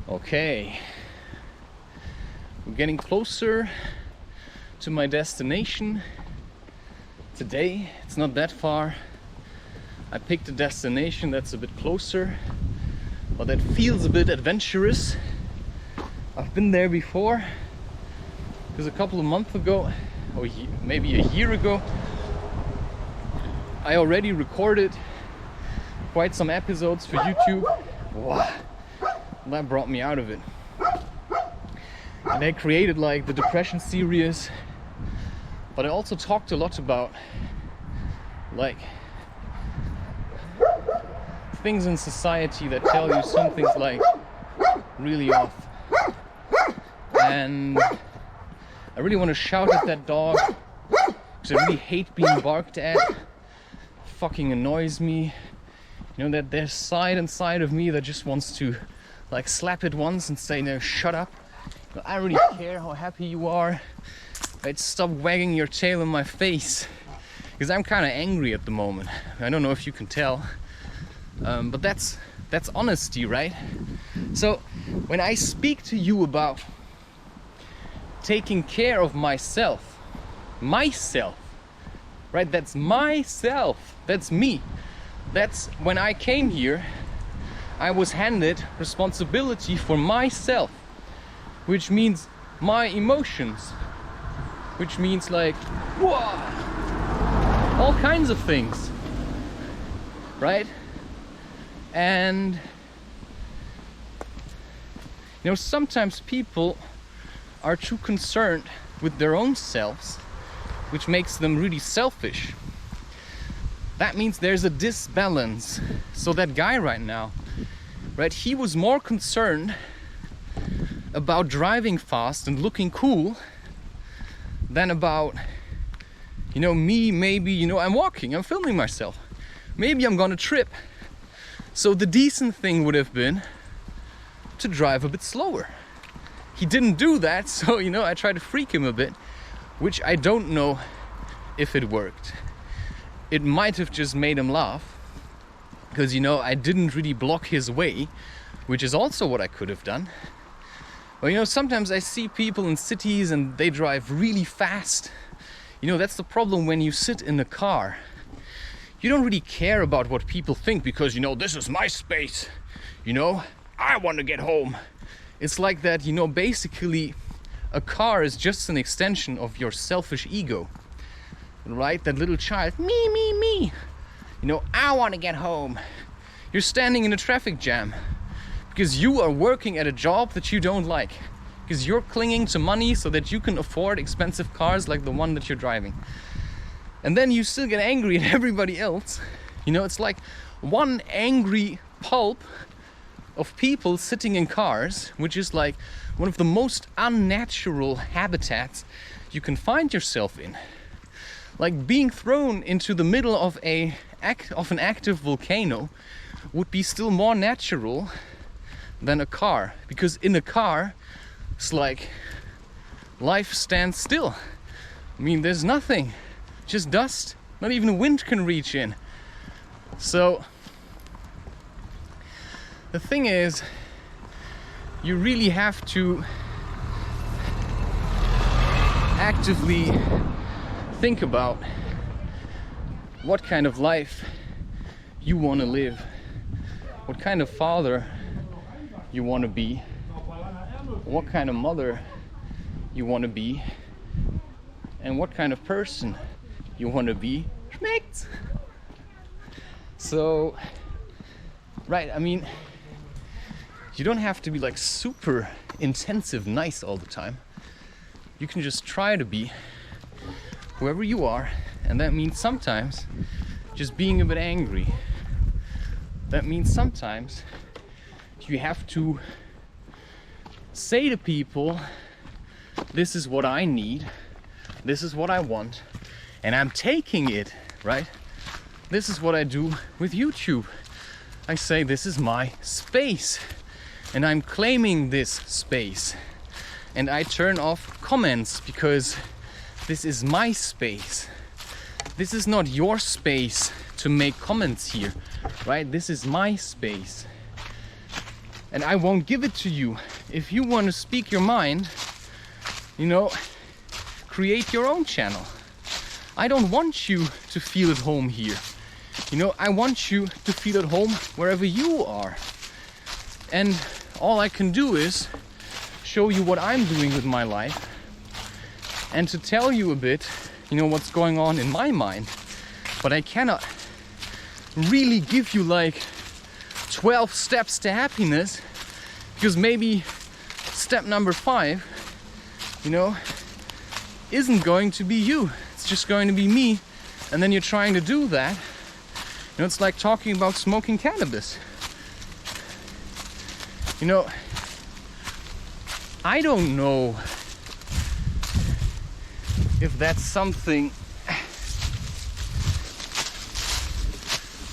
Okay, we're getting closer to my destination today. It's not that far. I picked a destination that's a bit closer, but that feels a bit adventurous. I've been there before because a couple of months ago, or maybe a year ago, I already recorded quite some episodes for YouTube. Wow. That brought me out of it. And I created like the depression series, but I also talked a lot about like things in society that tell you something's like really off. And I really want to shout at that dog because I really hate being barked at. It fucking annoys me. You know, that there's side inside of me that just wants to like slap it once and say, no, shut up. I don't really care how happy you are. Right? Stop wagging your tail in my face. Because I'm kind of angry at the moment. I don't know if you can tell. But that's honesty, right? So when I speak to you about taking care of myself, right? That's myself. That's me. That's when I came here. I was handed responsibility for myself, which means my emotions, which means like, whoa, all kinds of things, right? And you know, sometimes people are too concerned with their own selves, which makes them really selfish. That means there's a disbalance. So that guy right now, right, he was more concerned about driving fast and looking cool than about, you know, me. Maybe, you know, I'm walking, I'm filming myself. Maybe I'm gonna trip. So the decent thing would have been to drive a bit slower. He didn't do that, so, you know, I tried to freak him a bit, which I don't know if it worked. It might have just made him laugh, because, you know, I didn't really block his way, which is also what I could have done. But, you know, sometimes I see people in cities and they drive really fast. You know, that's the problem when you sit in a car. You don't really care about what people think because, you know, this is my space. You know, I want to get home. It's like that, you know, basically a car is just an extension of your selfish ego. Right? That little child, me. You know, I want to get home. You're standing in a traffic jam because you are working at a job that you don't like. Because you're clinging to money so that you can afford expensive cars like the one that you're driving. And then you still get angry at everybody else. You know, it's like one angry pulp of people sitting in cars, which is like one of the most unnatural habitats you can find yourself in. Like being thrown into the middle of an active volcano would be still more natural than a car. Because in a car, it's like life stands still. I mean, there's nothing, just dust. Not even the wind can reach in. So the thing is, you really have to actively think about what kind of life you want to live, what kind of father you want to be, what kind of mother you want to be, and what kind of person you want to be. Schmeckt's! So, right, I mean, you don't have to be like super intensive nice all the time. You can just try to be whoever you are, and that means sometimes just being a bit angry. That means sometimes you have to say to people, this is what I need, this is what I want, and I'm taking it, right? This is what I do with YouTube. I say this is my space, and I'm claiming this space, and I turn off comments because this is my space. This is not your space to make comments here, right? This is my space. and I won't give it to you. If you want to speak your mind, you know, create your own channel. I don't want you to feel at home here. You know, I want you to feel at home wherever you are. And all I can do is show you what I'm doing with my life and to tell you a bit, you know, what's going on in my mind. But I cannot really give you like 12 steps to happiness, because maybe step number 5, you know, isn't going to be you. It's just going to be me. And then you're trying to do that. You know, it's like talking about smoking cannabis. You know, I don't know if that's something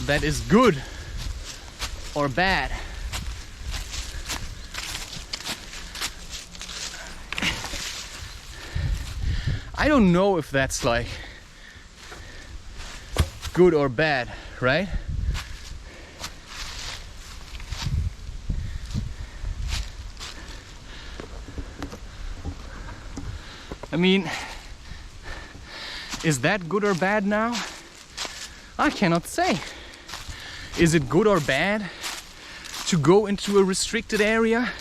that is good or bad. I don't know if that's like good or bad, right? I mean, is that good or bad now? I cannot say. Is it good or bad to go into a restricted area?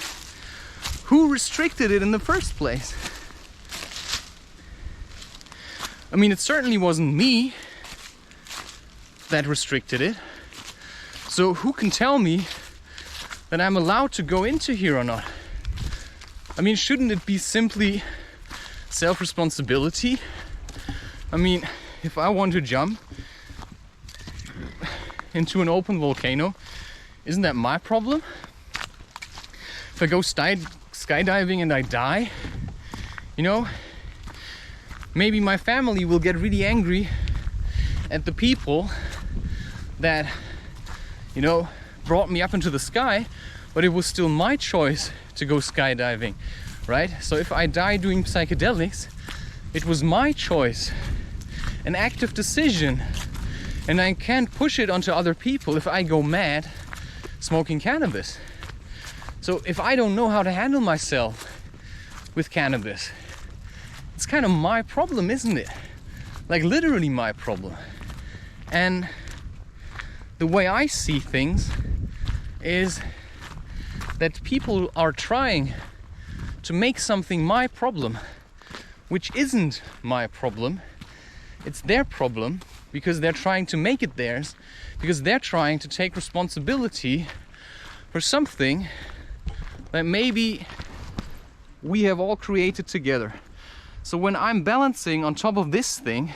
Who restricted it in the first place? I mean, it certainly wasn't me that restricted it. So who can tell me that I'm allowed to go into here or not? I mean, shouldn't it be simply self-responsibility? I mean, if I want to jump into an open volcano, isn't that my problem? If I go skydiving and I die, you know, maybe my family will get really angry at the people that, you know, brought me up into the sky, but it was still my choice to go skydiving, right? So if I die doing psychedelics, it was my choice, an active decision, and I can't push it onto other people if I go mad smoking cannabis. So if I don't know how to handle myself with cannabis, it's kind of my problem, isn't it? Like literally my problem. And the way I see things is that people are trying to make something my problem, which isn't my problem. It's their problem because they're trying to make it theirs, because they're trying to take responsibility for something that maybe we have all created together. So when I'm balancing on top of this thing,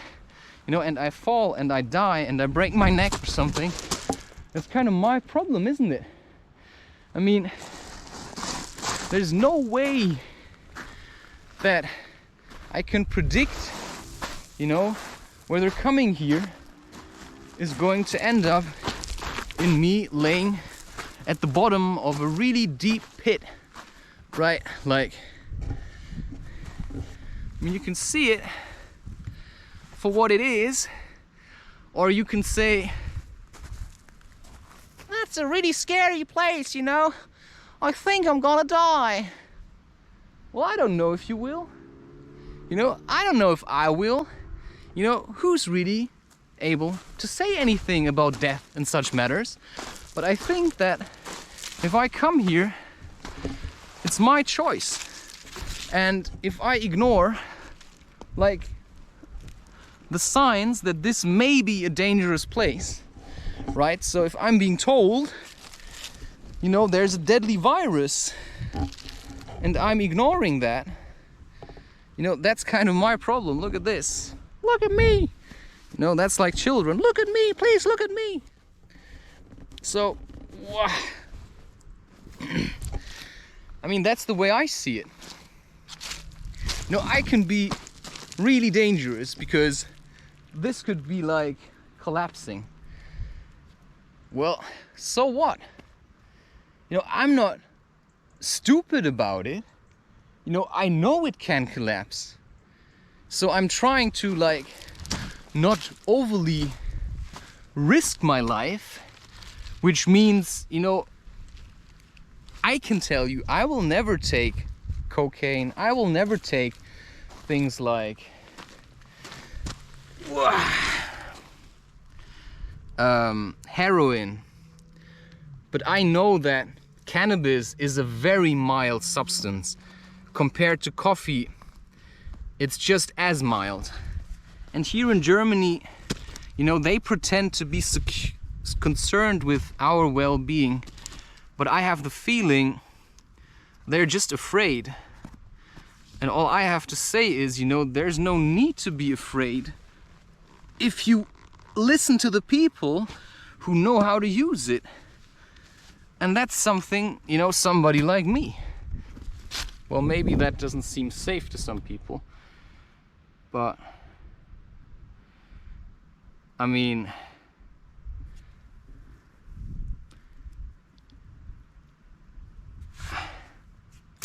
you know, and I fall and I die and I break my neck or something, that's kind of my problem, isn't it? I mean, there's no way that I can predict, you know, whether coming here is going to end up in me laying at the bottom of a really deep pit, right? Like, I mean, you can see it for what it is, or you can say, that's a really scary place, you know? I think I'm gonna die. Well, I don't know if you will. You know, I don't know if I will. You know, who's really able to say anything about death and such matters? But I think that if I come here, it's my choice. And if I ignore, like, the signs that this may be a dangerous place, right? So if I'm being told, you know, there's a deadly virus, and I'm ignoring that, you know, that's kind of my problem. Look at this. Look at me. You know, that's like children. Look at me, please look at me. So, I mean, that's the way I see it. You know, I can be really dangerous because this could be like collapsing. Well, so what? You know, I'm not stupid about it. You know, I know it can collapse. So I'm trying to, like, not overly risk my life, which means, you know, I can tell you, I will never take cocaine. I will never take things like heroin. But I know that cannabis is a very mild substance. Compared to coffee, it's just as mild. And here in Germany, you know, they pretend to be concerned with our well-being, but I have the feeling they're just afraid. And all I have to say is, you know, there's no need to be afraid if you listen to the people who know how to use it. And that's something, you know, somebody like me. Well, maybe that doesn't seem safe to some people, but I mean,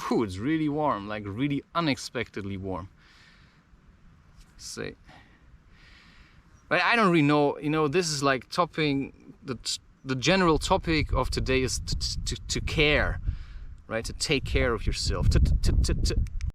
whew, it's really warm, like really unexpectedly warm. Say, but I don't really know, you know, this is like topping the general topic of today is to care, right? To take care of yourself, to